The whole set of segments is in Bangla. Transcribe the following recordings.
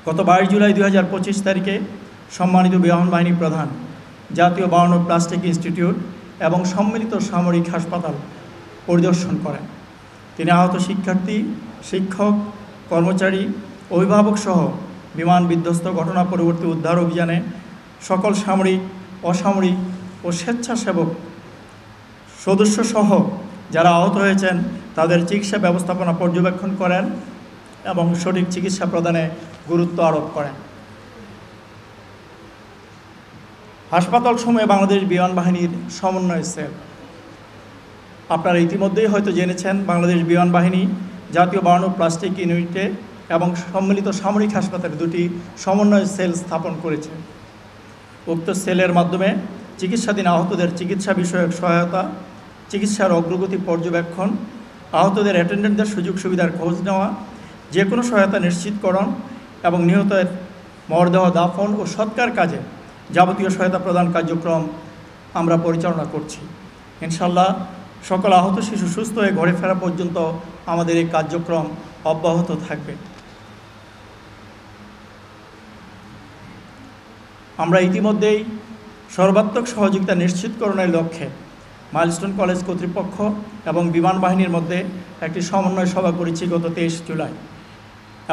গত 22 জুলাই 2025 তারিখে সম্মানিত বিমান বাহিনী প্রধান জাতীয় বার্ন প্লাস্টিক ইনস্টিটিউট এবং সম্মিলিত সামরিক হাসপাতাল পরিদর্শন করেন। তিনি আহত শিক্ষার্থী, শিক্ষক, কর্মচারী, অভিভাবক সহ বিমান বিধ্বস্ত ঘটনা পরবর্তী উদ্ধার অভিযানে সকল সামরিক, অসামরিক ও স্বেচ্ছাসেবক সদস্যসহ যারা আহত হয়েছেন তাদের চিকিৎসা ব্যবস্থাপনা পর্যবেক্ষণ করেন এবং সঠিক চিকিৎসা প্রদানে গুরুত্ব আরোপ করেন। হাসপাতাল সময়ে বাংলাদেশ বিমান বাহিনীর সমন্বয় সেল। আপনারা ইতিমধ্যেই হয়তো জেনেছেন বাংলাদেশ বিমান বাহিনী জাতীয় বার্ন প্লাস্টিক ইউনিটে এবং সম্মিলিত সামরিক হাসপাতালে দুটি সমন্বয় সেল স্থাপন করেছে। উক্ত সেলের মাধ্যমে চিকিৎসাধীন আহতদের চিকিৎসা বিষয়ক সহায়তা, চিকিৎসার অগ্রগতি পর্যবেক্ষণ, আহতদের অ্যাটেন্ডেন্টদের সুযোগ সুবিধার খোঁজ নেওয়া, যে কোনো সহায়তা নিশ্চিতকরণ এবং নিহতের মরদেহ দাফন ও সৎকার কাজে যাবতীয় সহায়তা প্রদান কার্যক্রম আমরা পরিচালনা করছি। ইনশাআল্লাহ সকল আহত শিশু সুস্থ হয়ে ঘরে ফেরা পর্যন্ত আমাদের এই কার্যক্রম অব্যাহত থাকবে। আমরা ইতিমধ্যেই সর্বাত্মক সহযোগিতা নিশ্চিতকরণের লক্ষ্যে মাইলস্টোন কলেজ কর্তৃপক্ষ এবং বিমান বাহিনীর মধ্যে একটি সমন্বয় সভা করেছি গত 23 জুলাই,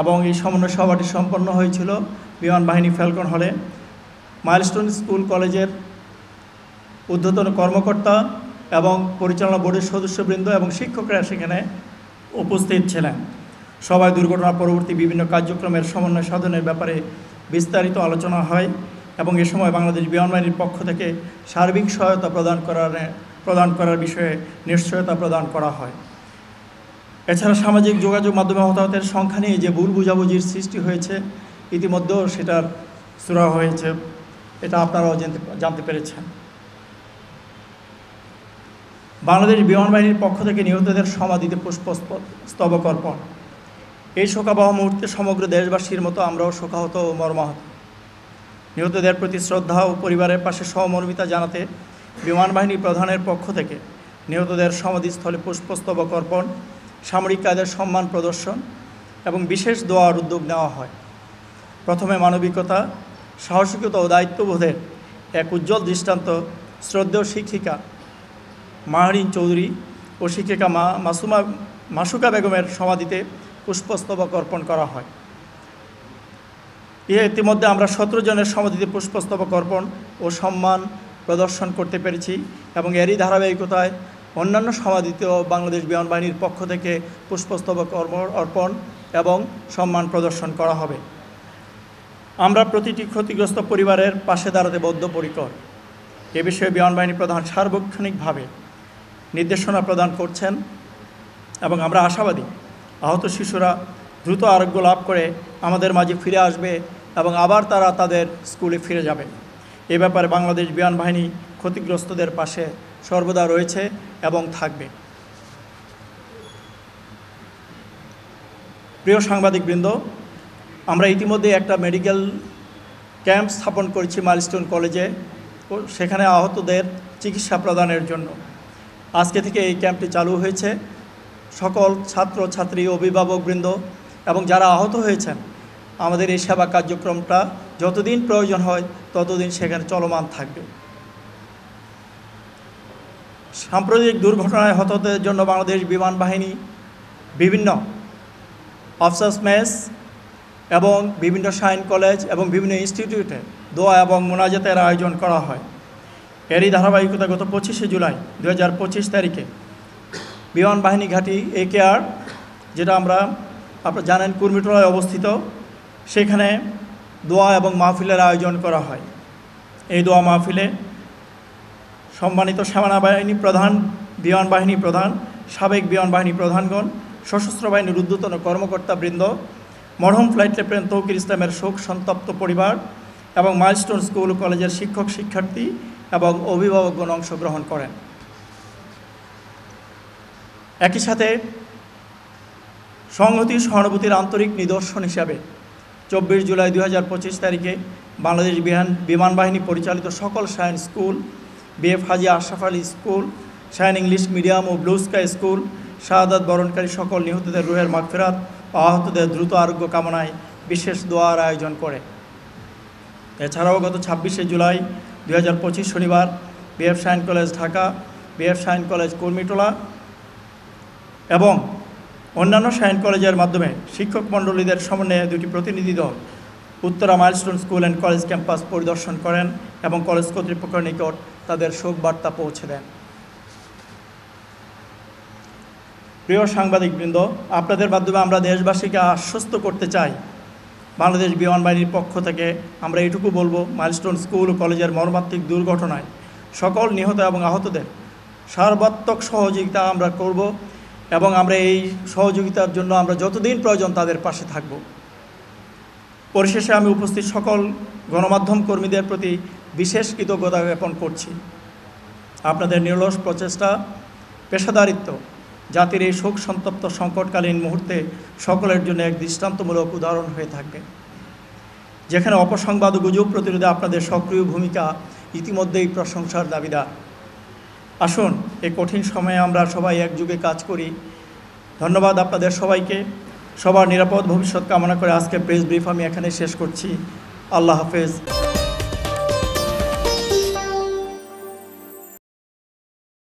এবং এই সমন্বয় সভাটি সম্পন্ন হয়েছিল বিমান বাহিনী ফ্যালকন হলে। মাইলস্টোন স্কুল কলেজের ঊর্ধ্বতন কর্মকর্তা এবং পরিচালনা বোর্ডের সদস্যবৃন্দ এবং শিক্ষকরা সেখানে উপস্থিত ছিলেন। সবাই দুর্ঘটনা পরবর্তী বিভিন্ন কার্যক্রমের সমন্বয় সাধনের ব্যাপারে বিস্তারিত আলোচনা হয় এবং এ সময় বাংলাদেশ বিমান বাহিনীর পক্ষ থেকে সার্বিক সহায়তা প্রদান করার বিষয়ে নিশ্চয়তা প্রদান করা হয়। এছাড়া সামাজিক যোগাযোগ মাধ্যমে হতাহতের সংখ্যা নিয়ে যে ভুল বুঝাবুঝির সৃষ্টি হয়েছে ইতিমধ্যেও সেটার সুরাহা হয়েছে, এটা আপনারাও জানতে পেরেছেন। বাংলাদেশ বিমান বাহিনীর পক্ষ থেকে নিহতদের সমাধিতে পুষ্পস্তবক অর্পণ। এই শোকাবহ মুহূর্তে সমগ্র দেশবাসীর মতো আমরাও শোকাহত ও মর্মাহত। নিহতদের প্রতি শ্রদ্ধা ও পরিবারের পাশে সহমর্মিতা জানাতে বিমান বাহিনী প্রধানের পক্ষ থেকে নিহতদের সমাধিস্থলে পুষ্পস্তবক অর্পণ, সামরিক কাজের সম্মান প্রদর্শন এবং বিশেষ দোয়ার উদ্যোগ নেওয়া হয়। প্রথমে মানবিকতা, সাহসিকতা ও দায়িত্ববোধের এক উজ্জ্বল দৃষ্টান্ত শ্রদ্ধেয় শিক্ষিকা মাহরিন চৌধুরী ও শিক্ষিকা মাসুকা বেগমের সমাধিতে পুষ্পস্তবক অর্পণ করা হয়। ইতিমধ্যে আমরা 17 জনের সমাধিতে পুষ্পস্তবক অর্পণ ও সম্মান প্রদর্শন করতে পেরেছি এবং এরই ধারাবাহিকতায় অন্যান্য সমাধিতেও বাংলাদেশ বিমান বাহিনীর পক্ষ থেকে পুষ্পস্তবক অর্পণ এবং সম্মান প্রদর্শন করা হবে। আমরা প্রতিটি ক্ষতিগ্রস্ত পরিবারের পাশে দাঁড়াতে বদ্ধপরিকর। এ বিষয়ে বিমান বাহিনী প্রধান সার্বক্ষণিকভাবে নির্দেশনা প্রদান করছেন এবং আমরা আশাবাদী আহত শিশুরা দ্রুত আরোগ্য লাভ করে আমাদের মাঝে ফিরে আসবে এবং আবার তারা তাদের স্কুলে ফিরে যাবে। এ ব্যাপারে বাংলাদেশ বিমান বাহিনী ক্ষতিগ্রস্তদের পাশে সর্বদা রয়েছে এবং থাকবে। প্রিয় সাংবাদিকবৃন্দ, আমরা ইতিমধ্যে একটা মেডিকেল ক্যাম্প স্থাপন করেছি মাইলস্টোন কলেজে, সেখানে আহতদের চিকিৎসা প্রদানের জন্য। আজকে থেকে এই ক্যাম্পটি চালু হয়েছে। সকল ছাত্র ছাত্রী, অভিভাবকবৃন্দ এবং যারা আহত হয়েছেন আমাদের এই সেবা কার্যক্রমটা যতদিন প্রয়োজন হয় ততদিন সেখানে চলমান থাকবে। সাম্প্রতিক দুর্ঘটনায় হতাহতদের জন্য বাংলাদেশ বিমান বাহিনী বিভিন্ন আফসাস মেস এবং বিভিন্ন শাইন কলেজ এবং বিভিন্ন ইনস্টিটিউটে দোয়া এবং মোনাজাতের আয়োজন করা হয়। এরই ধারাবাহিকতা গত 25 জুলাই 2025 তারিখে বিমান বাহিনী ঘাঁটি AKR, যেটা আপনারা জানেন কুর্মিটোলায় অবস্থিত, সেখানে দোয়া এবং মাহফিলের আয়োজন করা হয়। এই দোয়া মাহফিলে সম্মানিত সেনাবাহিনী প্রধান, বিমান বাহিনী প্রধান, সাবেক বিমান বাহিনী প্রধানগণ, সশস্ত্র বাহিনীর ঊর্ধ্বতন কর্মকর্তাবৃন্দ, মরহুম ফ্লাইট লেফটেন্যান্ট তৌকির ইসলামের শোক সন্তপ্ত পরিবার এবং মাইলস্টোন স্কুল ও কলেজের শিক্ষক শিক্ষার্থী এবং অভিভাবকগণ অংশগ্রহণ করেন। একই সাথে সংহতি সহানুভূতির আন্তরিক নিদর্শন হিসাবে 24 জুলাই 2025 তারিখে বাংলাদেশ বিমান বাহিনী পরিচালিত সকল Shine school, BF Haji Ashraf Ali school, Shine English medium ও ব্লু স্কাই স্কুল শাহাদাত বরণকারী সকল নিহতদের রুহের মাগফিরাত ও আহতদের দ্রুত আরোগ্য কামনায় বিশেষ দোয়ার আয়োজন করে। এছাড়াও গত 26শে জুলাই 2025 শনিবার BF Shaheen college Dhaka, BF Shaheen college Kurmitola এবং অন্যান্য শাহীন কলেজের মাধ্যমে শিক্ষক মণ্ডলীদের সমন্বয়ে দুটি প্রতিনিধি দল Uttara milestone school and college campus পরিদর্শন করেন এবং কলেজ কর্তৃপক্ষের নিকট তাদের শোক বার্তা পৌঁছে দেন। প্রিয় সাংবাদিকবৃন্দ, আপনাদের মাধ্যমে আমরা দেশবাসীকে আশ্বস্ত করতে চাই, বাংলাদেশ বিমান বাহিনীর পক্ষ থেকে আমরা এটুকু বলবো, মাইলস্টোন স্কুল ও কলেজের মর্মান্তিক দুর্ঘটনায় সকল নিহত এবং আহতদের সর্বাত্মক সহযোগিতা আমরা করব এবং আমরা এই সহযোগিতার জন্য আমরা যতদিন প্রয়োজন তাদের পাশে থাকব। পরিশেষে আমি উপস্থিত সকল গণমাধ্যম কর্মীদের প্রতি বিশেষ কৃতজ্ঞতা জ্ঞাপন করছি। আপনাদের নিরলস প্রচেষ্টা, পেশাদারিত্ব জাতির এই শোক সন্তপ্ত সংকটকালীন মুহূর্তে সকলের জন্য এক দৃষ্টান্তমূলক উদাহরণ হয়ে থাকবে। যেখানে অপসংবাদ ও গুজব প্রতিরোধে আপনাদের সক্রিয় ভূমিকা ইতিমধ্যেই প্রশংসার দাবিদার। আসুন এই কঠিন সময়ে আমরা সবাই একযোগে কাজ করি। ধন্যবাদ আপনাদের সবাইকে। সবার নিরাপদ ভবিষ্যৎ কামনা করে আজকে প্রেস ব্রিফ আমি এখানে শেষ করছি। আল্লাহ হাফেজ।